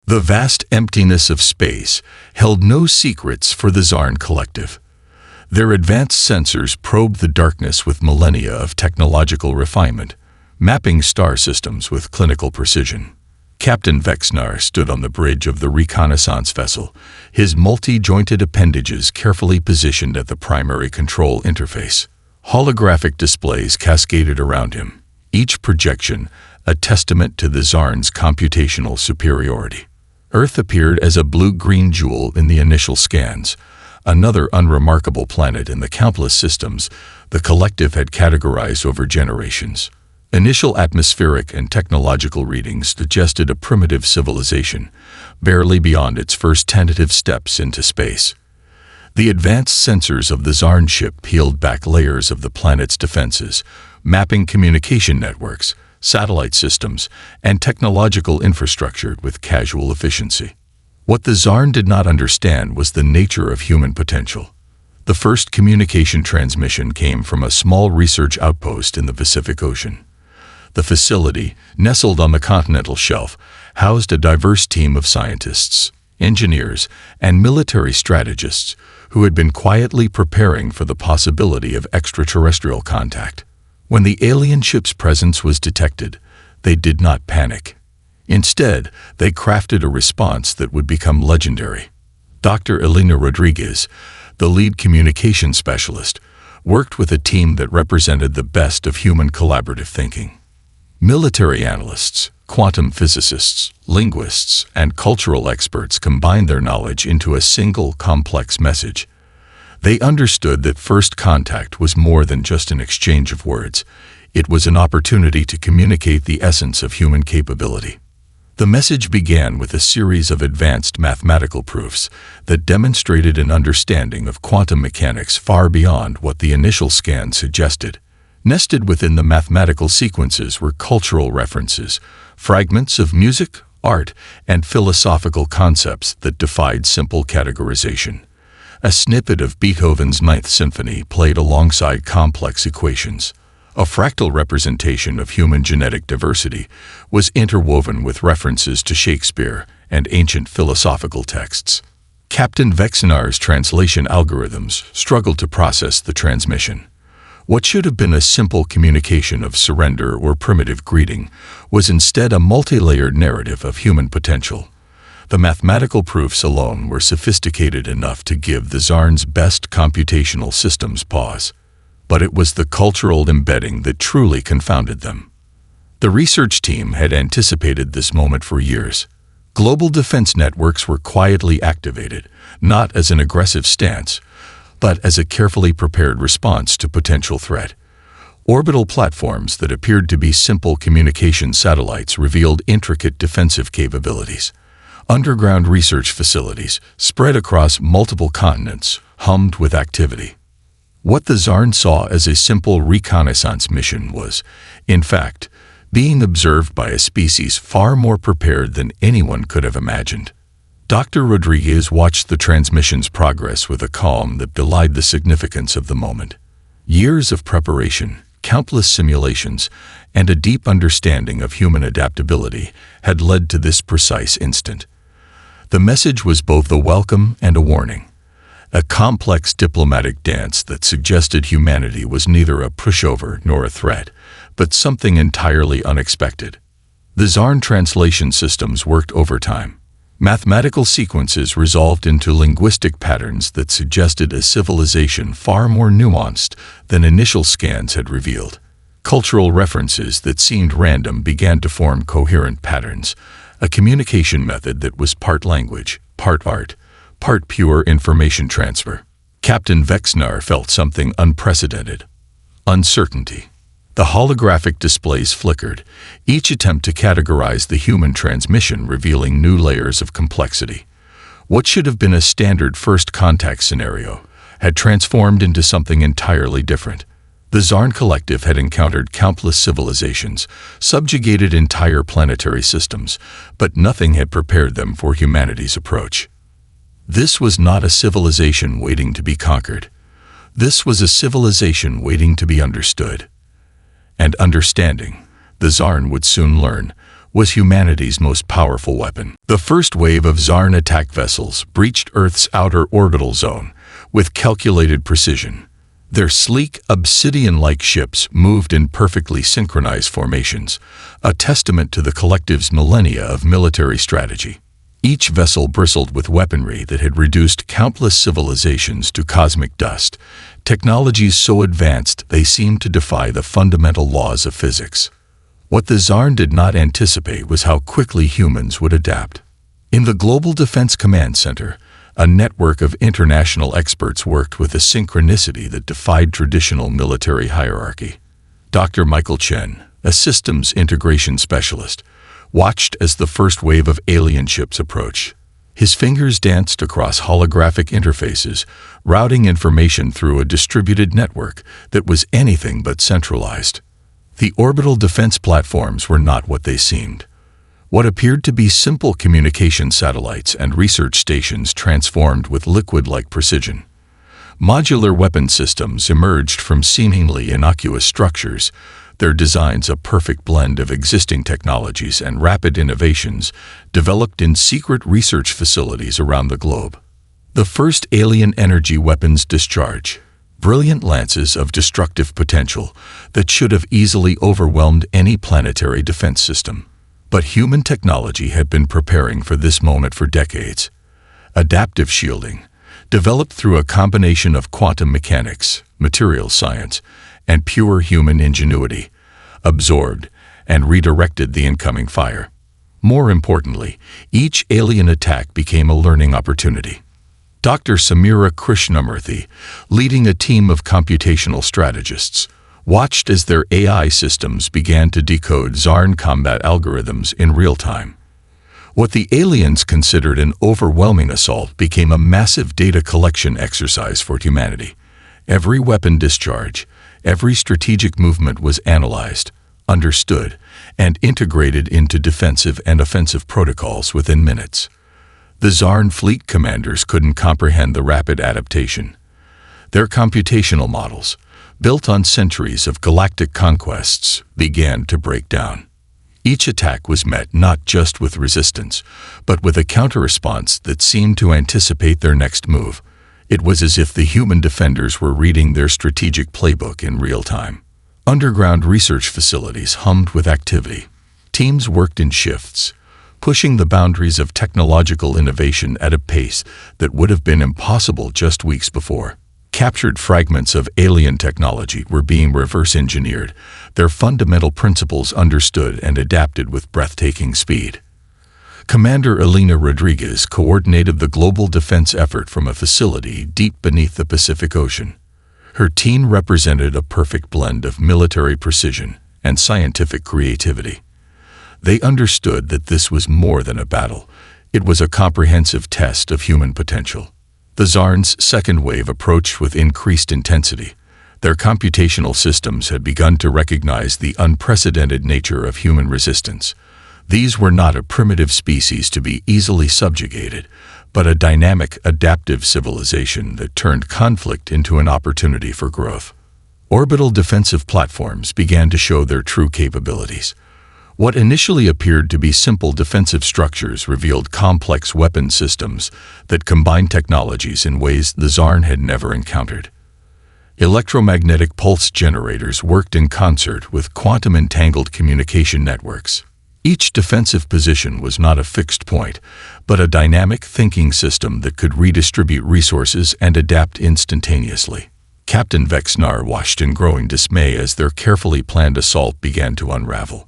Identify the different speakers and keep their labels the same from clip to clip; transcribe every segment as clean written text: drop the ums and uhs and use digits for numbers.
Speaker 1: The vast emptiness of space held no secrets for the Zarn Collective. Their advanced sensors probed the darkness with millennia of technological refinement, mapping star systems with clinical precision. Captain Vexnar stood on the bridge of the reconnaissance vessel, his multi-jointed appendages carefully positioned at the primary control interface. Holographic displays cascaded around him, each projection a testament to the Zarn's computational superiority. Earth appeared as a blue-green jewel in the initial scans, another unremarkable planet in the countless systems the collective had categorized over generations. Initial atmospheric and technological readings suggested a primitive civilization, barely beyond its first tentative steps into space. The advanced sensors of the Zarn ship peeled back layers of the planet's defenses, mapping communication networks, satellite systems, and technological infrastructure with casual efficiency. What the Zarn did not understand was the nature of human potential. The first communication transmission came from a small research outpost in the Pacific Ocean. The facility, nestled on the continental shelf, housed a diverse team of scientists, engineers, and military strategists who had been quietly preparing for the possibility of extraterrestrial contact. When the alien ship's presence was detected, they did not panic. Instead, they crafted a response that would become legendary. Dr. Elena Rodriguez, the lead communication specialist, worked with a team that represented the best of human collaborative thinking. Military analysts, quantum physicists, linguists, and cultural experts combined their knowledge into a single complex message. They understood that first contact was more than just an exchange of words. It was an opportunity to communicate the essence of human capability. The message began with a series of advanced mathematical proofs that demonstrated an understanding of quantum mechanics far beyond what the initial scan suggested. Nested within the mathematical sequences were cultural references, fragments of music, art, and philosophical concepts that defied simple categorization. A snippet of Beethoven's Ninth Symphony played alongside complex equations. A fractal representation of human genetic diversity was interwoven with references to Shakespeare and ancient philosophical texts. Captain Vexnar's translation algorithms struggled to process the transmission. What should have been a simple communication of surrender or primitive greeting was instead a multi-layered narrative of human potential. The mathematical proofs alone were sophisticated enough to give the Zarn's best computational systems pause. But it was the cultural embedding that truly confounded them. The research team had anticipated this moment for years. Global defense networks were quietly activated, not as an aggressive stance, but as a carefully prepared response to potential threat. Orbital platforms that appeared to be simple communication satellites revealed intricate defensive capabilities. Underground research facilities, spread across multiple continents, hummed with activity. What the Zarn saw as a simple reconnaissance mission was, in fact, being observed by a species far more prepared than anyone could have imagined. Dr. Rodriguez watched the transmission's progress with a calm that belied the significance of the moment. Years of preparation, countless simulations, and a deep understanding of human adaptability had led to this precise instant. The message was both a welcome and a warning. A complex diplomatic dance that suggested humanity was neither a pushover nor a threat, but something entirely unexpected. The Zarn translation systems worked overtime. Mathematical sequences resolved into linguistic patterns that suggested a civilization far more nuanced than initial scans had revealed. Cultural references that seemed random began to form coherent patterns, a communication method that was part language, part art, part pure information transfer. Captain Vexnar felt something unprecedented. Uncertainty. The holographic displays flickered, each attempt to categorize the human transmission revealing new layers of complexity. What should have been a standard first contact scenario had transformed into something entirely different. The Zarn Collective had encountered countless civilizations, subjugated entire planetary systems, but nothing had prepared them for humanity's approach. This was not a civilization waiting to be conquered. This was a civilization waiting to be understood. And understanding, the Zarn would soon learn, was humanity's most powerful weapon. The first wave of Zarn attack vessels breached Earth's outer orbital zone with calculated precision. Their sleek, obsidian-like ships moved in perfectly synchronized formations, a testament to the collective's millennia of military strategy. Each vessel bristled with weaponry that had reduced countless civilizations to cosmic dust, technologies so advanced they seemed to defy the fundamental laws of physics. What the Zarn did not anticipate was how quickly humans would adapt. In the Global Defense Command Center, a network of international experts worked with a synchronicity that defied traditional military hierarchy. Dr. Michael Chen, a systems integration specialist, watched as the first wave of alien ships approached. His fingers danced across holographic interfaces, routing information through a distributed network that was anything but centralized. The orbital defense platforms were not what they seemed. What appeared to be simple communication satellites and research stations transformed with liquid-like precision. Modular weapon systems emerged from seemingly innocuous structures, their designs a perfect blend of existing technologies and rapid innovations developed in secret research facilities around the globe. The first alien energy weapons discharge, brilliant lances of destructive potential that should have easily overwhelmed any planetary defense system. But human technology had been preparing for this moment for decades. Adaptive shielding, developed through a combination of quantum mechanics, material science, and pure human ingenuity, absorbed and redirected the incoming fire. More importantly, each alien attack became a learning opportunity. Dr. Samira Krishnamurthy, leading a team of computational strategists, watched as their AI systems began to decode Zarn combat algorithms in real time. What the aliens considered an overwhelming assault became a massive data collection exercise for humanity. Every weapon discharge, every strategic movement was analyzed, understood, and integrated into defensive and offensive protocols within minutes. The Zarn fleet commanders couldn't comprehend the rapid adaptation. Their computational models, built on centuries of galactic conquests, began to break down. Each attack was met not just with resistance, but with a counter-response that seemed to anticipate their next move. It was as if the human defenders were reading their strategic playbook in real time. Underground research facilities hummed with activity. Teams worked in shifts, pushing the boundaries of technological innovation at a pace that would have been impossible just weeks before. Captured fragments of alien technology were being reverse-engineered, their fundamental principles understood and adapted with breathtaking speed. Commander Elena Rodriguez coordinated the global defense effort from a facility deep beneath the Pacific Ocean. Her team represented a perfect blend of military precision and scientific creativity. They understood that this was more than a battle. It was a comprehensive test of human potential. The Zarn's second wave approached with increased intensity. Their computational systems had begun to recognize the unprecedented nature of human resistance. These were not a primitive species to be easily subjugated, but a dynamic, adaptive civilization that turned conflict into an opportunity for growth. Orbital defensive platforms began to show their true capabilities. What initially appeared to be simple defensive structures revealed complex weapon systems that combined technologies in ways the Zarn had never encountered. Electromagnetic pulse generators worked in concert with quantum-entangled communication networks. Each defensive position was not a fixed point, but a dynamic thinking system that could redistribute resources and adapt instantaneously. Captain Vexnar watched in growing dismay as their carefully planned assault began to unravel.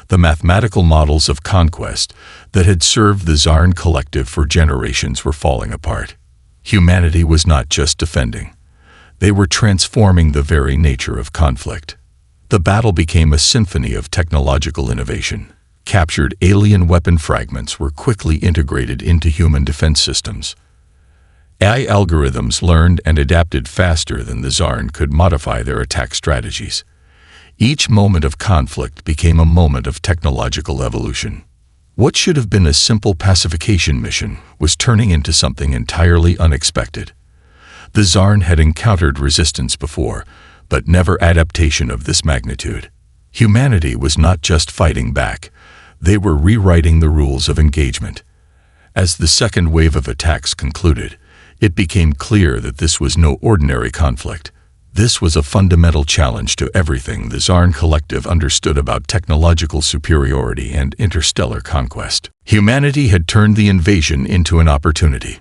Speaker 1: The mathematical models of conquest that had served the Zarn collective for generations were falling apart. Humanity was not just defending. They were transforming the very nature of conflict. The battle became a symphony of technological innovation. Captured alien weapon fragments were quickly integrated into human defense systems. AI algorithms learned and adapted faster than the Zarn could modify their attack strategies. Each moment of conflict became a moment of technological evolution. What should have been a simple pacification mission was turning into something entirely unexpected. The Zarn had encountered resistance before, but never adaptation of this magnitude. Humanity was not just fighting back. They were rewriting the rules of engagement. As the second wave of attacks concluded, it became clear that this was no ordinary conflict. This was a fundamental challenge to everything the Zarn Collective understood about technological superiority and interstellar conquest. Humanity had turned the invasion into an opportunity,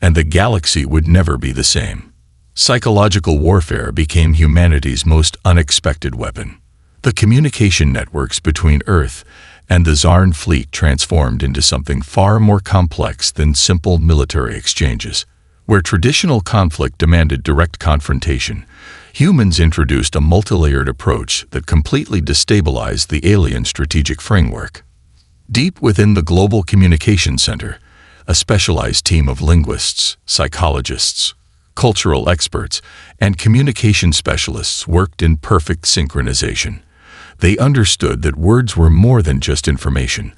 Speaker 1: and the galaxy would never be the same. Psychological warfare became humanity's most unexpected weapon. The communication networks between Earth and the Zarn fleet transformed into something far more complex than simple military exchanges. Where traditional conflict demanded direct confrontation, humans introduced a multi-layered approach that completely destabilized the alien strategic framework. Deep within the Global Communication Center, a specialized team of linguists, psychologists, cultural experts, and communication specialists worked in perfect synchronization. They understood that words were more than just information.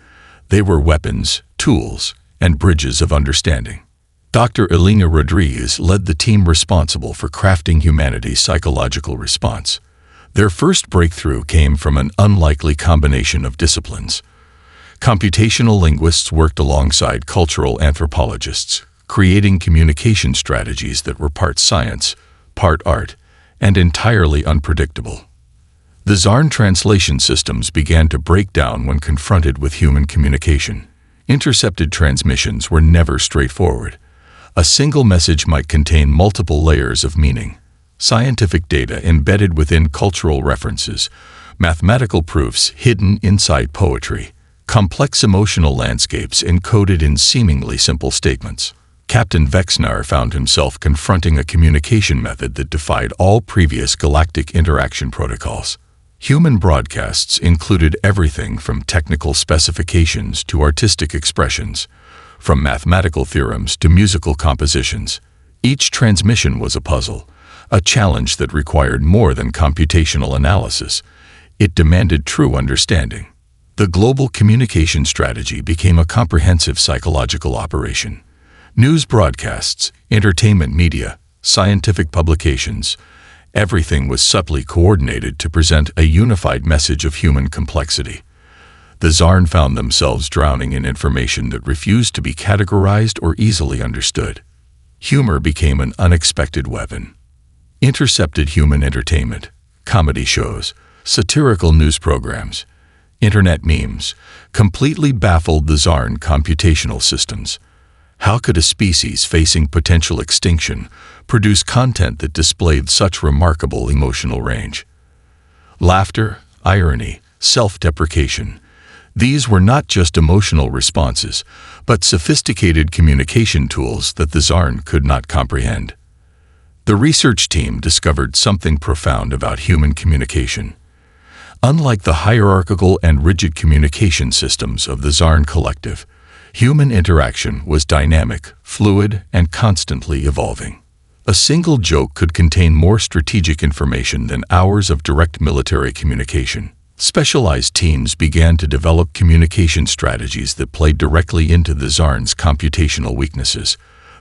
Speaker 1: They were weapons, tools, and bridges of understanding. Dr. Elena Rodriguez led the team responsible for crafting humanity's psychological response. Their first breakthrough came from an unlikely combination of disciplines. Computational linguists worked alongside cultural anthropologists, creating communication strategies that were part science, part art, and entirely unpredictable. The Zarn translation systems began to break down when confronted with human communication. Intercepted transmissions were never straightforward. A single message might contain multiple layers of meaning, scientific data embedded within cultural references, mathematical proofs hidden inside poetry, complex emotional landscapes encoded in seemingly simple statements. Captain Vexnar found himself confronting a communication method that defied all previous galactic interaction protocols. Human broadcasts included everything from technical specifications to artistic expressions, from mathematical theorems to musical compositions. Each transmission was a puzzle, a challenge that required more than computational analysis. It demanded true understanding. The global communication strategy became a comprehensive psychological operation. News broadcasts, entertainment media, scientific publications, everything was subtly coordinated to present a unified message of human complexity. The Zarn found themselves drowning in information that refused to be categorized or easily understood. Humor became an unexpected weapon. Intercepted human entertainment, comedy shows, satirical news programs, internet memes, completely baffled the Zarn computational systems. How could a species facing potential extinction produce content that displayed such remarkable emotional range? Laughter, irony, self-deprecation. These were not just emotional responses, but sophisticated communication tools that the Zarn could not comprehend. The research team discovered something profound about human communication. Unlike the hierarchical and rigid communication systems of the Zarn Collective, human interaction was dynamic, fluid, and constantly evolving. A single joke could contain more strategic information than hours of direct military communication. Specialized teams began to develop communication strategies that played directly into the Zarn's computational weaknesses.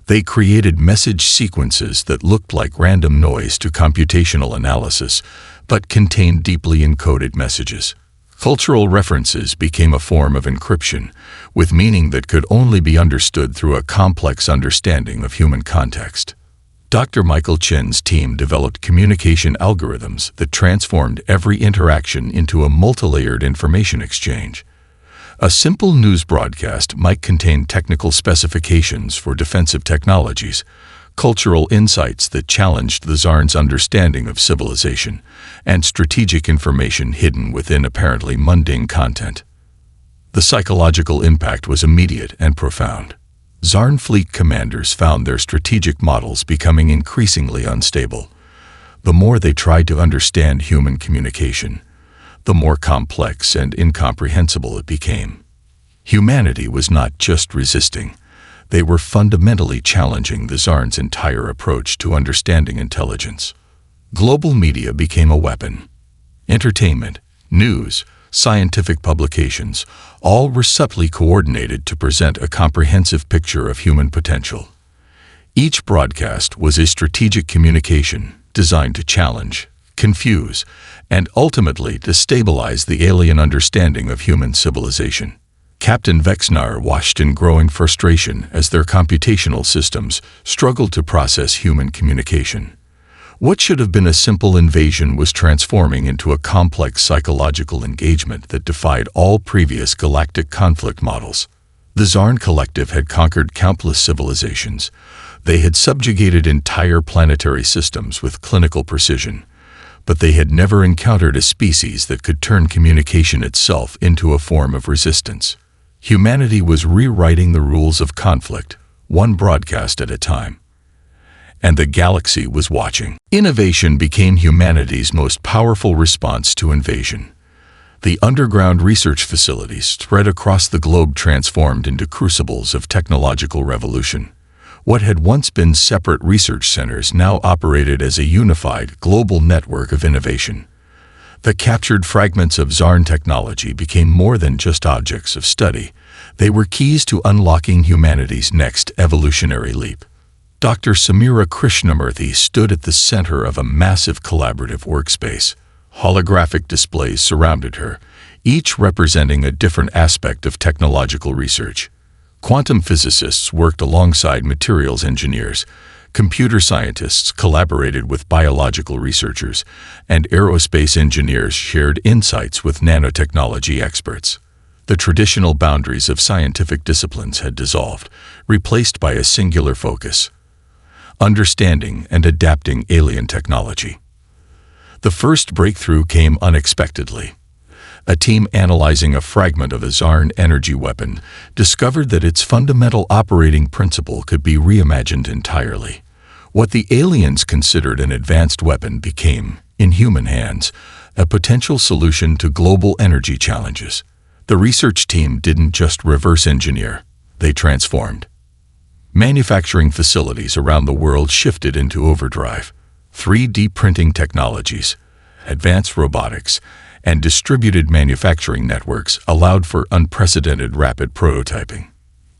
Speaker 1: They created message sequences that looked like random noise to computational analysis, but contained deeply encoded messages. Cultural references became a form of encryption, with meaning that could only be understood through a complex understanding of human context. Dr. Michael Chen's team developed communication algorithms that transformed every interaction into a multi-layered information exchange. A simple news broadcast might contain technical specifications for defensive technologies, cultural insights that challenged the Zarn's understanding of civilization, and strategic information hidden within apparently mundane content. The psychological impact was immediate and profound. Zarn fleet commanders found their strategic models becoming increasingly unstable. The more they tried to understand human communication, the more complex and incomprehensible it became. Humanity was not just resisting. They were fundamentally challenging the Zarn's entire approach to understanding intelligence. Global media became a weapon. Entertainment, news, scientific publications, all were subtly coordinated to present a comprehensive picture of human potential. Each broadcast was a strategic communication designed to challenge, confuse, and ultimately destabilize the alien understanding of human civilization. Captain Vexnar watched in growing frustration as their computational systems struggled to process human communication. What should have been a simple invasion was transforming into a complex psychological engagement that defied all previous galactic conflict models. The Zarn Collective had conquered countless civilizations. They had subjugated entire planetary systems with clinical precision, but they had never encountered a species that could turn communication itself into a form of resistance. Humanity was rewriting the rules of conflict, one broadcast at a time. And the galaxy was watching. Innovation became humanity's most powerful response to invasion. The underground research facilities spread across the globe transformed into crucibles of technological revolution. What had once been separate research centers now operated as a unified global network of innovation. The captured fragments of Zarn technology became more than just objects of study. They were keys to unlocking humanity's next evolutionary leap. Dr. Samira Krishnamurthy stood at the center of a massive collaborative workspace. Holographic displays surrounded her, each representing a different aspect of technological research. Quantum physicists worked alongside materials engineers, computer scientists collaborated with biological researchers, and aerospace engineers shared insights with nanotechnology experts. The traditional boundaries of scientific disciplines had dissolved, replaced by a singular focus: understanding and adapting alien technology. The first breakthrough came unexpectedly. A team analyzing a fragment of a Zarn energy weapon discovered that its fundamental operating principle could be reimagined entirely. What the aliens considered an advanced weapon became, in human hands, a potential solution to global energy challenges. The research team didn't just reverse engineer, they transformed. Manufacturing facilities around the world shifted into overdrive. 3D printing technologies, advanced robotics, and distributed manufacturing networks allowed for unprecedented rapid prototyping.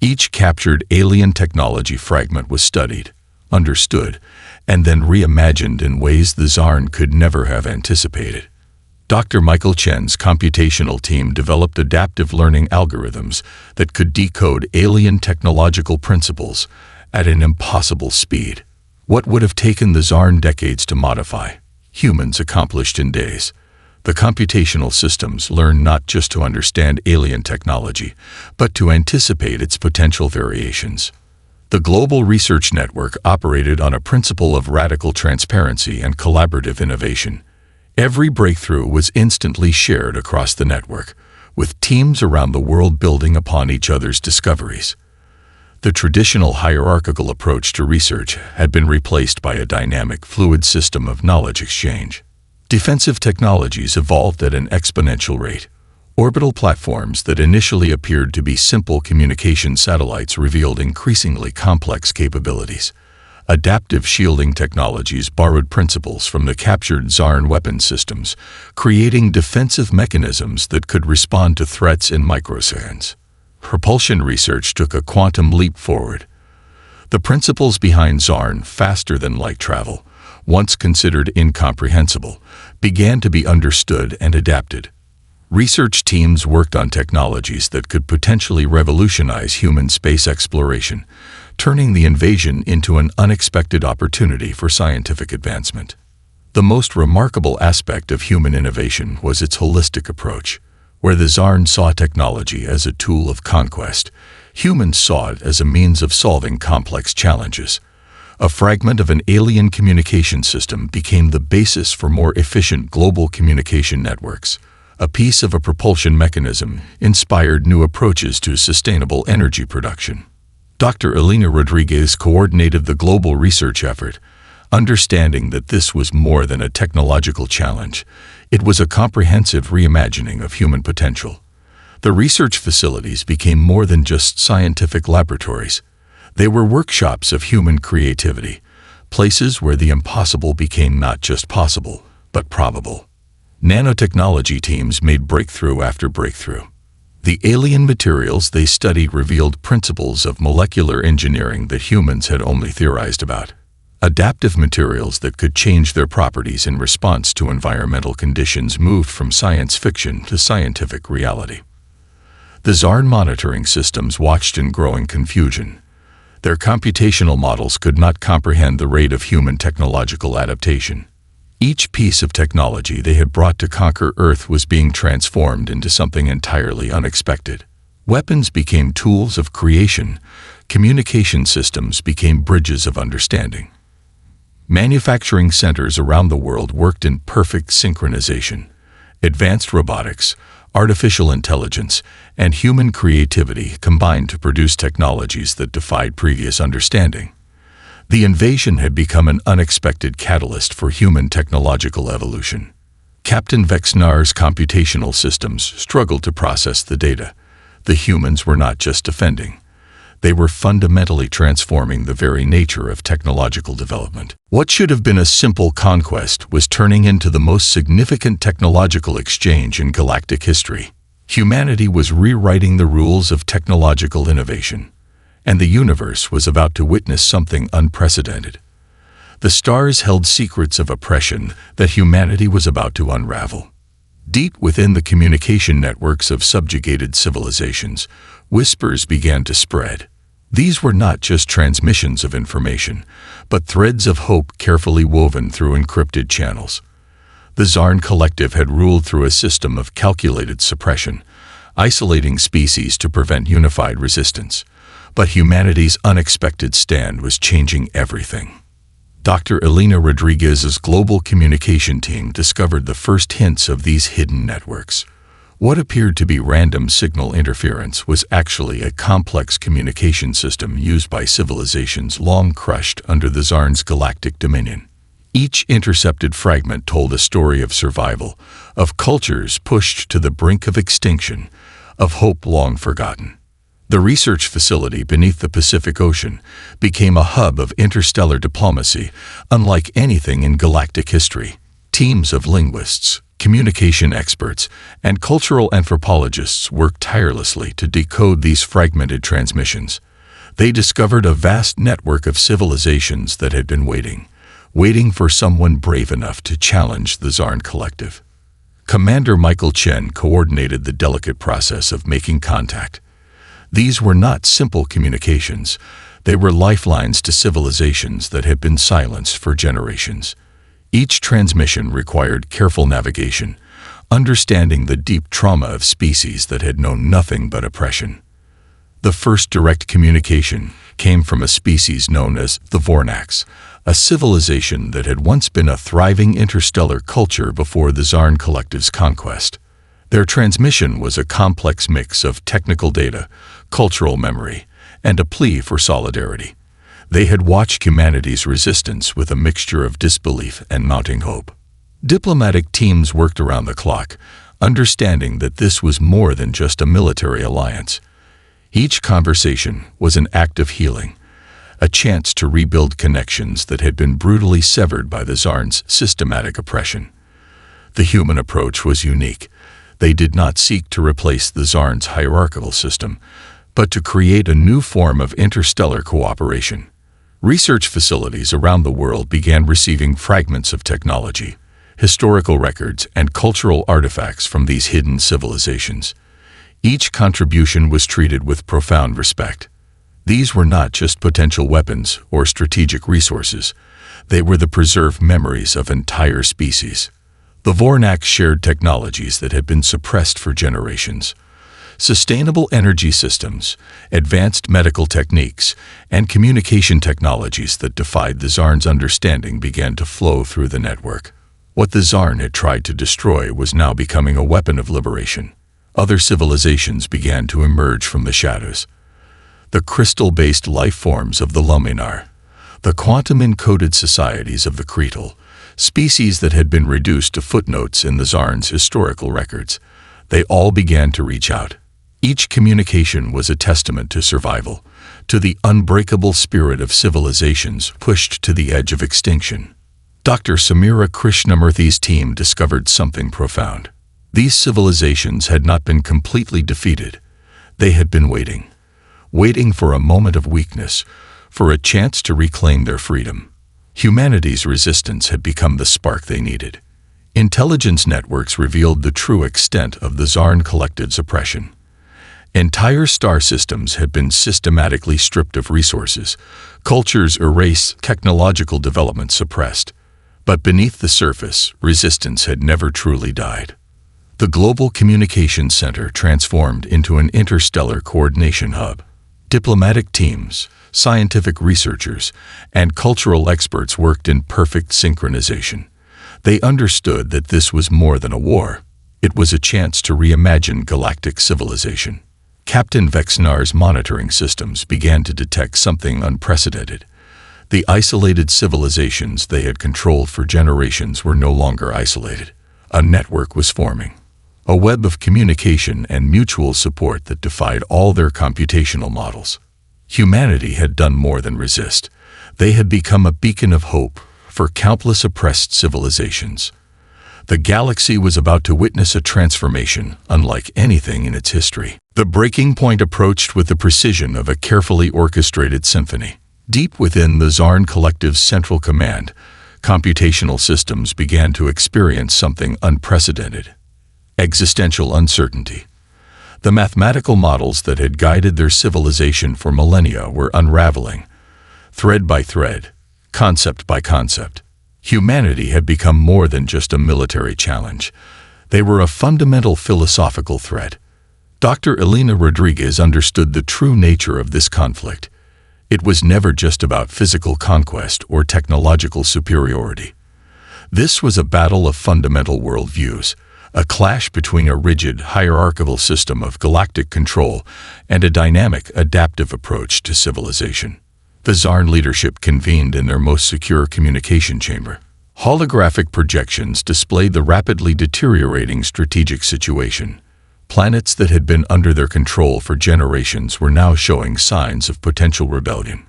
Speaker 1: Each captured alien technology fragment was studied, understood, and then reimagined in ways the Zarn could never have anticipated. Dr. Michael Chen's computational team developed adaptive learning algorithms that could decode alien technological principles at an impossible speed. What would have taken the Zarn decades to modify, humans accomplished in days. The computational systems learned not just to understand alien technology, but to anticipate its potential variations. The global research network operated on a principle of radical transparency and collaborative innovation. Every breakthrough was instantly shared across the network, with teams around the world building upon each other's discoveries. The traditional hierarchical approach to research had been replaced by a dynamic, fluid system of knowledge exchange. Defensive technologies evolved at an exponential rate. Orbital platforms that initially appeared to be simple communication satellites revealed increasingly complex capabilities. Adaptive shielding technologies borrowed principles from the captured Zarn weapon systems, creating defensive mechanisms that could respond to threats in microseconds. Propulsion research took a quantum leap forward. The principles behind Zarn faster-than-light travel, once considered incomprehensible, began to be understood and adapted. Research teams worked on technologies that could potentially revolutionize human space exploration, turning the invasion into an unexpected opportunity for scientific advancement. The most remarkable aspect of human innovation was its holistic approach. Where the Zarn saw technology as a tool of conquest, humans saw it as a means of solving complex challenges. A fragment of an alien communication system became the basis for more efficient global communication networks. A piece of a propulsion mechanism inspired new approaches to sustainable energy production. Dr. Elena Rodriguez coordinated the global research effort, understanding that this was more than a technological challenge. It was a comprehensive reimagining of human potential. The research facilities became more than just scientific laboratories. They were workshops of human creativity, places where the impossible became not just possible, but probable. Nanotechnology teams made breakthrough after breakthrough. The alien materials they studied revealed principles of molecular engineering that humans had only theorized about. Adaptive materials that could change their properties in response to environmental conditions moved from science fiction to scientific reality. The Zarn monitoring systems watched in growing confusion. Their computational models could not comprehend the rate of human technological adaptation. Each piece of technology they had brought to conquer Earth was being transformed into something entirely unexpected. Weapons became tools of creation. Communication systems became bridges of understanding. Manufacturing centers around the world worked in perfect synchronization. Advanced robotics, artificial intelligence, and human creativity combined to produce technologies that defied previous understanding. The invasion had become an unexpected catalyst for human technological evolution. Captain Vexnar's computational systems struggled to process the data. The humans were not just defending. They were fundamentally transforming the very nature of technological development. What should have been a simple conquest was turning into the most significant technological exchange in galactic history. Humanity was rewriting the rules of technological innovation, and the universe was about to witness something unprecedented. The stars held secrets of oppression that humanity was about to unravel. Deep within the communication networks of subjugated civilizations, whispers began to spread. These were not just transmissions of information, but threads of hope carefully woven through encrypted channels. The Zarn Collective had ruled through a system of calculated suppression, isolating species to prevent unified resistance. But humanity's unexpected stand was changing everything. Dr. Elena Rodriguez's global communication team discovered the first hints of these hidden networks. What appeared to be random signal interference was actually a complex communication system used by civilizations long crushed under the Zarn's galactic dominion. Each intercepted fragment told a story of survival, of cultures pushed to the brink of extinction, of hope long forgotten. The research facility beneath the Pacific Ocean became a hub of interstellar diplomacy, unlike anything in galactic history. Teams of linguists, communication experts, and cultural anthropologists worked tirelessly to decode these fragmented transmissions. They discovered a vast network of civilizations that had been waiting for someone brave enough to challenge the Zarn Collective. Commander Michael Chen coordinated the delicate process of making contact. These were not simple communications. They were lifelines to civilizations that had been silenced for generations. Each transmission required careful navigation, understanding the deep trauma of species that had known nothing but oppression. The first direct communication came from a species known as the Vornax, a civilization that had once been a thriving interstellar culture before the Zarn Collective's conquest. Their transmission was a complex mix of technical data, cultural memory, and a plea for solidarity. They had watched humanity's resistance with a mixture of disbelief and mounting hope. Diplomatic teams worked around the clock, understanding that this was more than just a military alliance. Each conversation was an act of healing, a chance to rebuild connections that had been brutally severed by the Zarn's systematic oppression. The human approach was unique. They did not seek to replace the Zarn's hierarchical system, but to create a new form of interstellar cooperation. Research facilities around the world began receiving fragments of technology, historical records, and cultural artifacts from these hidden civilizations. Each contribution was treated with profound respect. These were not just potential weapons or strategic resources. They were the preserved memories of entire species. The Vornax shared technologies that had been suppressed for generations. Sustainable energy systems, advanced medical techniques, and communication technologies that defied the Zarn's understanding began to flow through the network. What the Zarn had tried to destroy was now becoming a weapon of liberation. Other civilizations began to emerge from the shadows. The crystal-based life forms of the Luminar, the quantum-encoded societies of the Cretal, species that had been reduced to footnotes in the Zarn's historical records. They all began to reach out. Each communication was a testament to survival, to the unbreakable spirit of civilizations pushed to the edge of extinction. Dr. Samira Krishnamurthy's team discovered something profound. These civilizations had not been completely defeated. They had been waiting for a moment of weakness, for a chance to reclaim their freedom. Humanity's resistance had become the spark they needed. Intelligence networks revealed the true extent of the Zarn collective's oppression. Entire star systems had been systematically stripped of resources, cultures erased, technological development suppressed. But beneath the surface, resistance had never truly died. The Global Communications Center transformed into an interstellar coordination hub. Diplomatic teams, scientific researchers, and cultural experts worked in perfect synchronization. They understood that this was more than a war. It was a chance to reimagine galactic civilization. Captain Vexnar's monitoring systems began to detect something unprecedented. The isolated civilizations they had controlled for generations were no longer isolated. A network was forming. A web of communication and mutual support that defied all their computational models. Humanity had done more than resist. They had become a beacon of hope for countless oppressed civilizations. The galaxy was about to witness a transformation unlike anything in its history. The breaking point approached with the precision of a carefully orchestrated symphony. Deep within the Zarn Collective's central command, computational systems began to experience something unprecedented: existential uncertainty. The mathematical models that had guided their civilization for millennia were unraveling, thread by thread, concept by concept. Humanity had become more than just a military challenge. They were a fundamental philosophical threat. Dr. Elena Rodriguez understood the true nature of this conflict. It was never just about physical conquest or technological superiority. This was a battle of fundamental worldviews, a clash between a rigid, hierarchical system of galactic control and a dynamic, adaptive approach to civilization. The Zarn leadership convened in their most secure communication chamber. Holographic projections displayed the rapidly deteriorating strategic situation. Planets that had been under their control for generations were now showing signs of potential rebellion.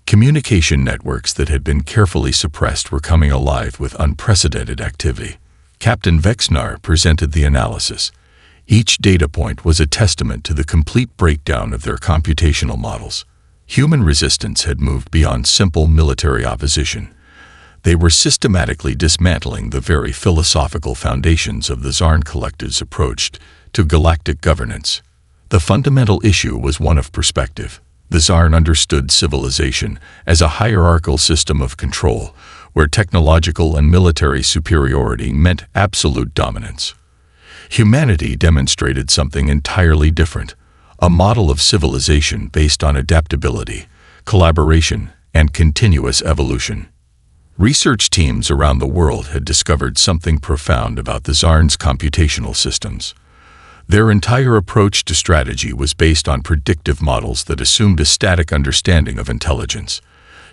Speaker 1: Communication networks that had been carefully suppressed were coming alive with unprecedented activity. Captain Vexnar presented the analysis. Each data point was a testament to the complete breakdown of their computational models. Human resistance had moved beyond simple military opposition. They were systematically dismantling the very philosophical foundations of the Zarn Collective's approach to galactic governance. The fundamental issue was one of perspective. The Zarn understood civilization as a hierarchical system of control, where technological and military superiority meant absolute dominance. Humanity demonstrated something entirely different, a model of civilization based on adaptability, collaboration, and continuous evolution. Research teams around the world had discovered something profound about the Zarn's computational systems. Their entire approach to strategy was based on predictive models that assumed a static understanding of intelligence.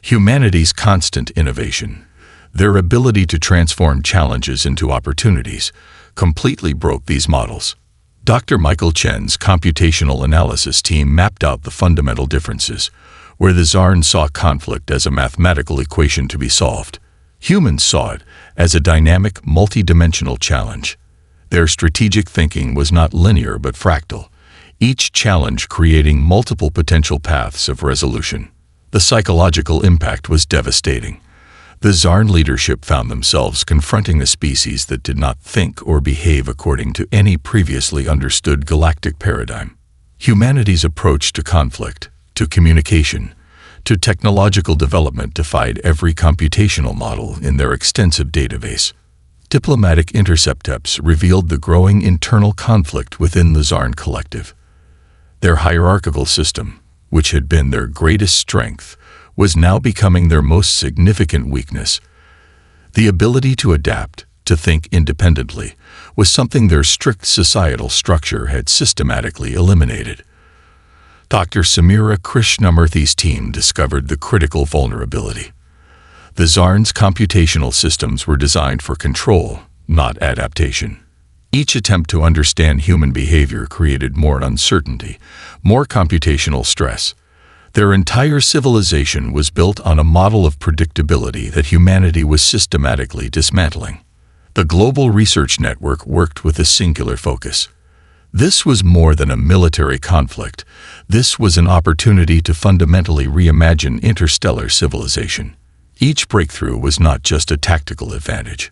Speaker 1: Humanity's constant innovation, their ability to transform challenges into opportunities, completely broke these models. Dr. Michael Chen's computational analysis team mapped out the fundamental differences. Where the Zarn saw conflict as a mathematical equation to be solved, humans saw it as a dynamic, multidimensional challenge. Their strategic thinking was not linear but fractal, each challenge creating multiple potential paths of resolution. The psychological impact was devastating. The Zarn leadership found themselves confronting a species that did not think or behave according to any previously understood galactic paradigm. Humanity's approach to conflict, to communication, to technological development defied every computational model in their extensive database. Diplomatic intercepts revealed the growing internal conflict within the Zarn Collective. Their hierarchical system, which had been their greatest strength, was now becoming their most significant weakness. The ability to adapt, to think independently, was something their strict societal structure had systematically eliminated. Dr. Samira Krishnamurthy's team discovered the critical vulnerability. The Zarn's computational systems were designed for control, not adaptation. Each attempt to understand human behavior created more uncertainty, more computational stress. Their entire civilization was built on a model of predictability that humanity was systematically dismantling. The Global Research Network worked with a singular focus. This was more than a military conflict. This was an opportunity to fundamentally reimagine interstellar civilization. Each breakthrough was not just a tactical advantage,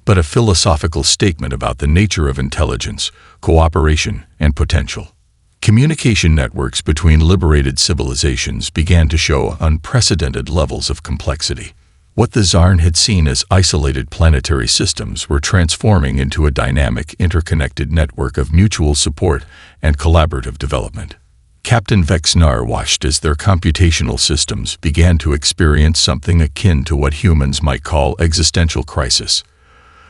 Speaker 1: but a philosophical statement about the nature of intelligence, cooperation, and potential. Communication networks between liberated civilizations began to show unprecedented levels of complexity. What the Zarn had seen as isolated planetary systems were transforming into a dynamic, interconnected network of mutual support and collaborative development. Captain Vexnar watched as their computational systems began to experience something akin to what humans might call existential crisis.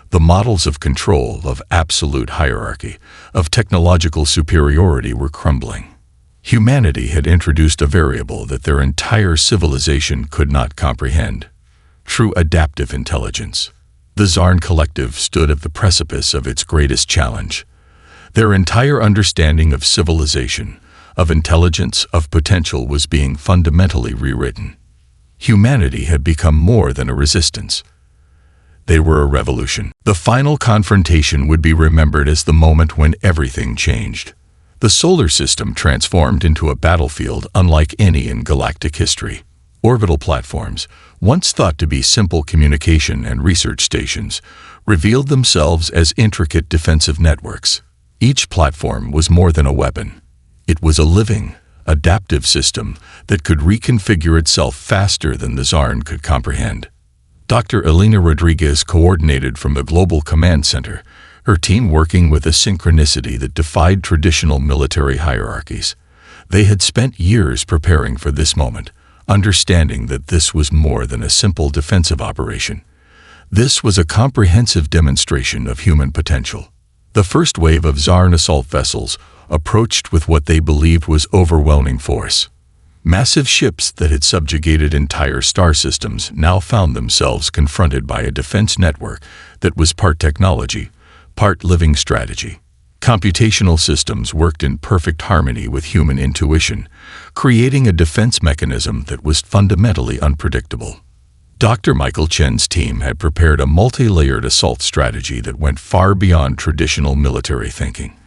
Speaker 1: The models of control, of absolute hierarchy, of technological superiority were crumbling. Humanity had introduced a variable that their entire civilization could not comprehend: true adaptive intelligence. The Zarn Collective stood at the precipice of its greatest challenge. Their entire understanding of civilization, of intelligence, of potential was being fundamentally rewritten. Humanity had become more than a resistance. They were a revolution. The final confrontation would be remembered as the moment when everything changed. The solar system transformed into a battlefield unlike any in galactic history. Orbital platforms, once thought to be simple communication and research stations, revealed themselves as intricate defensive networks. Each platform was more than a weapon. It was a living, adaptive system that could reconfigure itself faster than the Zarn could comprehend. Dr. Elena Rodriguez coordinated from the Global Command Center, her team working with a synchronicity that defied traditional military hierarchies. They had spent years preparing for this moment, understanding that this was more than a simple defensive operation. This was a comprehensive demonstration of human potential. The first wave of Zarn assault vessels approached with what they believed was overwhelming force. Massive ships that had subjugated entire star systems now found themselves confronted by a defense network that was part technology, part living strategy. Computational systems worked in perfect harmony with human intuition, creating a defense mechanism that was fundamentally unpredictable. Dr. Michael Chen's team had prepared a multi-layered assault strategy that went far beyond traditional military thinking.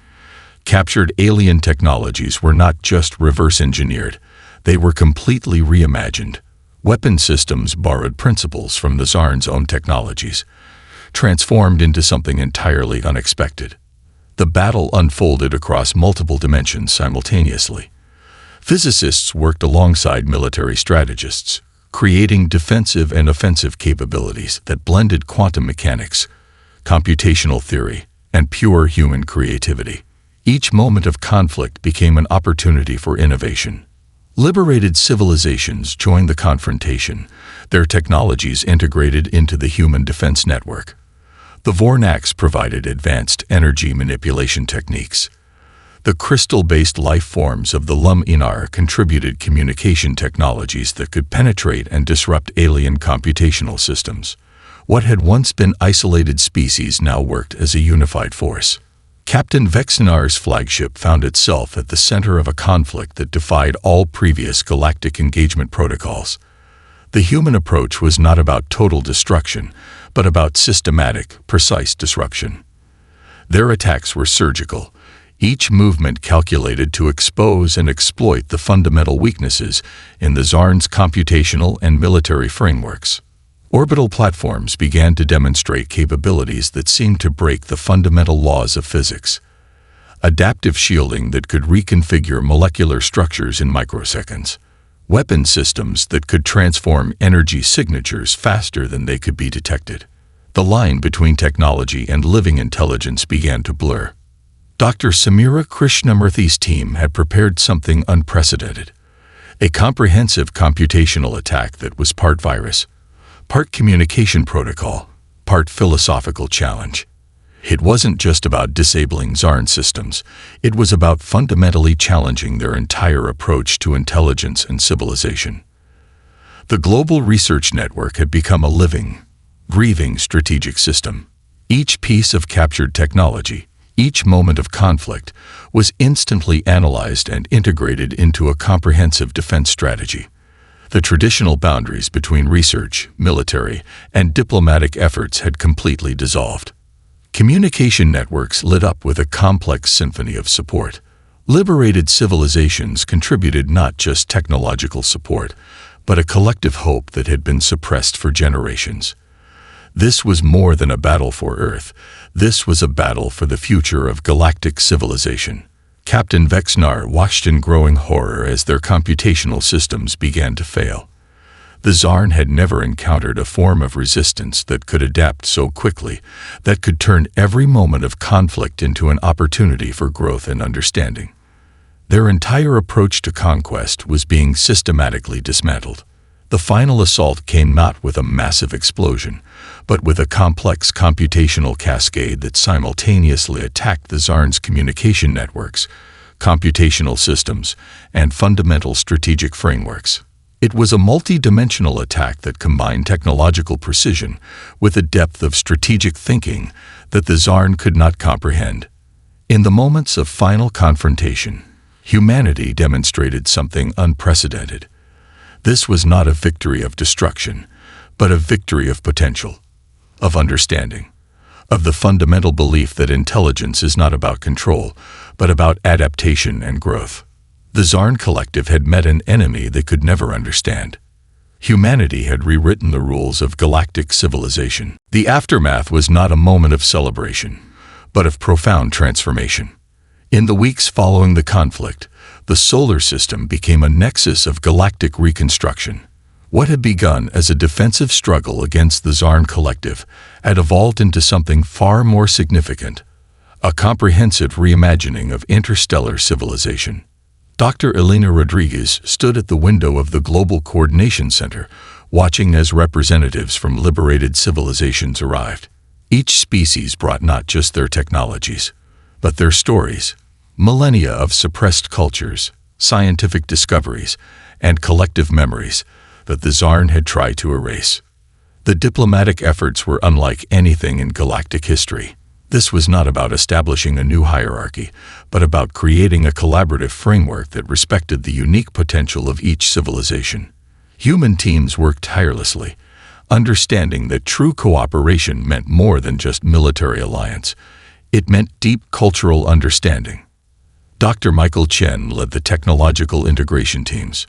Speaker 1: Captured alien technologies were not just reverse-engineered, they were completely reimagined. Weapon systems borrowed principles from the Zarn's own technologies, transformed into something entirely unexpected. The battle unfolded across multiple dimensions simultaneously. Physicists worked alongside military strategists, creating defensive and offensive capabilities that blended quantum mechanics, computational theory, and pure human creativity. Each moment of conflict became an opportunity for innovation. Liberated civilizations joined the confrontation, their technologies integrated into the human defense network. The Vornax provided advanced energy manipulation techniques. The crystal-based life forms of the Lum-Inar contributed communication technologies that could penetrate and disrupt alien computational systems. What had once been isolated species now worked as a unified force. Captain Vexnar's flagship found itself at the center of a conflict that defied all previous galactic engagement protocols. The human approach was not about total destruction, but about systematic, precise disruption. Their attacks were surgical, each movement calculated to expose and exploit the fundamental weaknesses in the Zarn's computational and military frameworks. Orbital platforms began to demonstrate capabilities that seemed to break the fundamental laws of physics. Adaptive shielding that could reconfigure molecular structures in microseconds. Weapon systems that could transform energy signatures faster than they could be detected. The line between technology and living intelligence began to blur. Dr. Samira Krishnamurthy's team had prepared something unprecedented. A comprehensive computational attack that was part virus, part communication protocol, part philosophical challenge. It wasn't just about disabling Zarn systems, it was about fundamentally challenging their entire approach to intelligence and civilization. The global research network had become a living, breathing strategic system. Each piece of captured technology, each moment of conflict, was instantly analyzed and integrated into a comprehensive defense strategy. The traditional boundaries between research, military, and diplomatic efforts had completely dissolved. Communication networks lit up with a complex symphony of support. Liberated civilizations contributed not just technological support, but a collective hope that had been suppressed for generations. This was more than a battle for Earth. This was a battle for the future of galactic civilization. Captain Vexnar watched in growing horror as their computational systems began to fail. The Zarn had never encountered a form of resistance that could adapt so quickly, that could turn every moment of conflict into an opportunity for growth and understanding. Their entire approach to conquest was being systematically dismantled. The final assault came not with a massive explosion, but with a complex computational cascade that simultaneously attacked the Zarn's communication networks, computational systems, and fundamental strategic frameworks. It was a multi-dimensional attack that combined technological precision with a depth of strategic thinking that the Zarn could not comprehend. In the moments of final confrontation, humanity demonstrated something unprecedented. This was not a victory of destruction, but a victory of potential, of understanding, of the fundamental belief that intelligence is not about control, but about adaptation and growth. The Zarn Collective had met an enemy they could never understand. Humanity had rewritten the rules of galactic civilization. The aftermath was not a moment of celebration, but of profound transformation. In the weeks following the conflict, the solar system became a nexus of galactic reconstruction. What had begun as a defensive struggle against the Zarn Collective had evolved into something far more significant, a comprehensive reimagining of interstellar civilization. Dr. Elena Rodriguez stood at the window of the Global Coordination Center, watching as representatives from liberated civilizations arrived. Each species brought not just their technologies, but their stories, millennia of suppressed cultures, scientific discoveries, and collective memories that the Zarn had tried to erase. The diplomatic efforts were unlike anything in galactic history. This was not about establishing a new hierarchy, but about creating a collaborative framework that respected the unique potential of each civilization. Human teams worked tirelessly, understanding that true cooperation meant more than just military alliance. It meant deep cultural understanding. Dr. Michael Chen led the technological integration teams.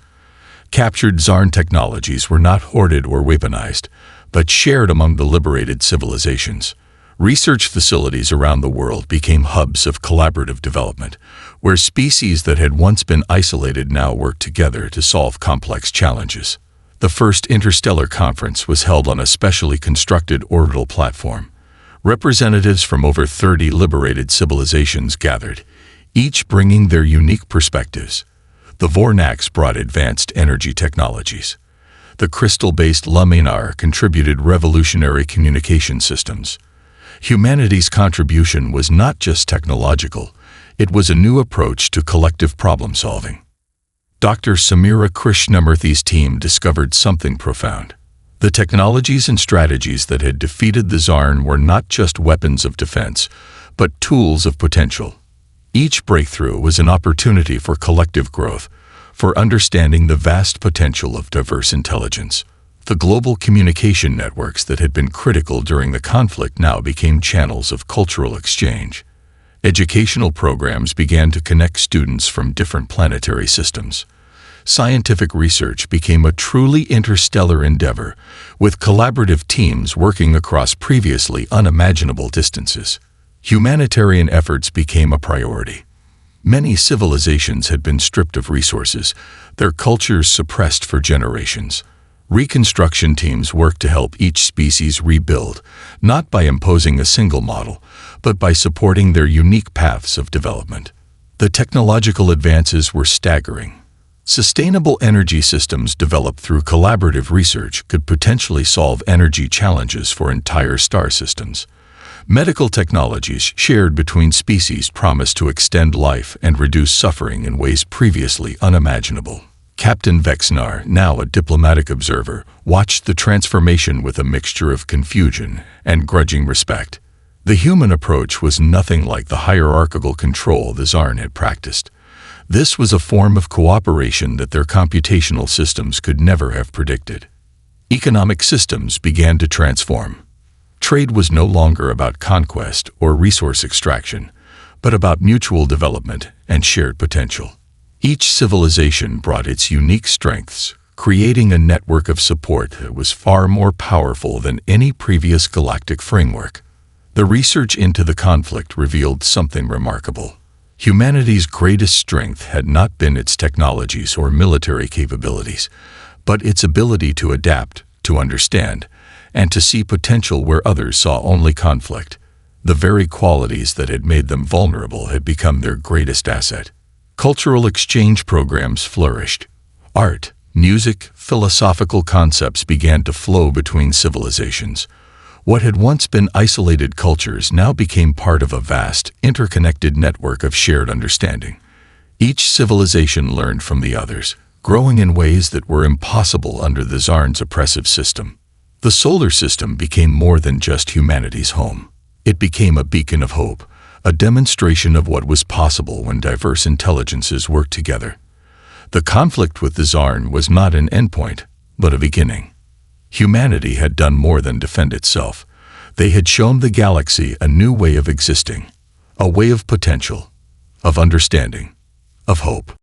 Speaker 1: Captured Zarn technologies were not hoarded or weaponized, but shared among the liberated civilizations. Research facilities around the world became hubs of collaborative development, where species that had once been isolated now worked together to solve complex challenges. The first interstellar conference was held on a specially constructed orbital platform. Representatives from over 30 liberated civilizations gathered, each bringing their unique perspectives. The Vornax brought advanced energy technologies. The crystal-based Luminar contributed revolutionary communication systems. Humanity's contribution was not just technological, it was a new approach to collective problem-solving. Dr. Samira Krishnamurthy's team discovered something profound. The technologies and strategies that had defeated the Zarn were not just weapons of defense, but tools of potential. Each breakthrough was an opportunity for collective growth, for understanding the vast potential of diverse intelligence. The global communication networks that had been critical during the conflict now became channels of cultural exchange. Educational programs began to connect students from different planetary systems. Scientific research became a truly interstellar endeavor, with collaborative teams working across previously unimaginable distances. Humanitarian efforts became a priority. Many civilizations had been stripped of resources, their cultures suppressed for generations. Reconstruction teams worked to help each species rebuild, not by imposing a single model, but by supporting their unique paths of development. The technological advances were staggering. Sustainable energy systems developed through collaborative research could potentially solve energy challenges for entire star systems. Medical technologies shared between species promised to extend life and reduce suffering in ways previously unimaginable. Captain Vexnar, now a diplomatic observer, watched the transformation with a mixture of confusion and grudging respect. The human approach was nothing like the hierarchical control the Zarn had practiced. This was a form of cooperation that their computational systems could never have predicted. Economic systems began to transform. Trade was no longer about conquest or resource extraction, but about mutual development and shared potential. Each civilization brought its unique strengths, creating a network of support that was far more powerful than any previous galactic framework. The research into the conflict revealed something remarkable. Humanity's greatest strength had not been its technologies or military capabilities, but its ability to adapt, to understand, and to see potential where others saw only conflict. The very qualities that had made them vulnerable had become their greatest asset. Cultural exchange programs flourished. Art, music, philosophical concepts began to flow between civilizations. What had once been isolated cultures now became part of a vast, interconnected network of shared understanding. Each civilization learned from the others, growing in ways that were impossible under the Zarn's oppressive system. The solar system became more than just humanity's home. It became a beacon of hope, a demonstration of what was possible when diverse intelligences worked together. The conflict with the Zarn was not an endpoint, but a beginning. Humanity had done more than defend itself. They had shown the galaxy a new way of existing, a way of potential, of understanding, of hope.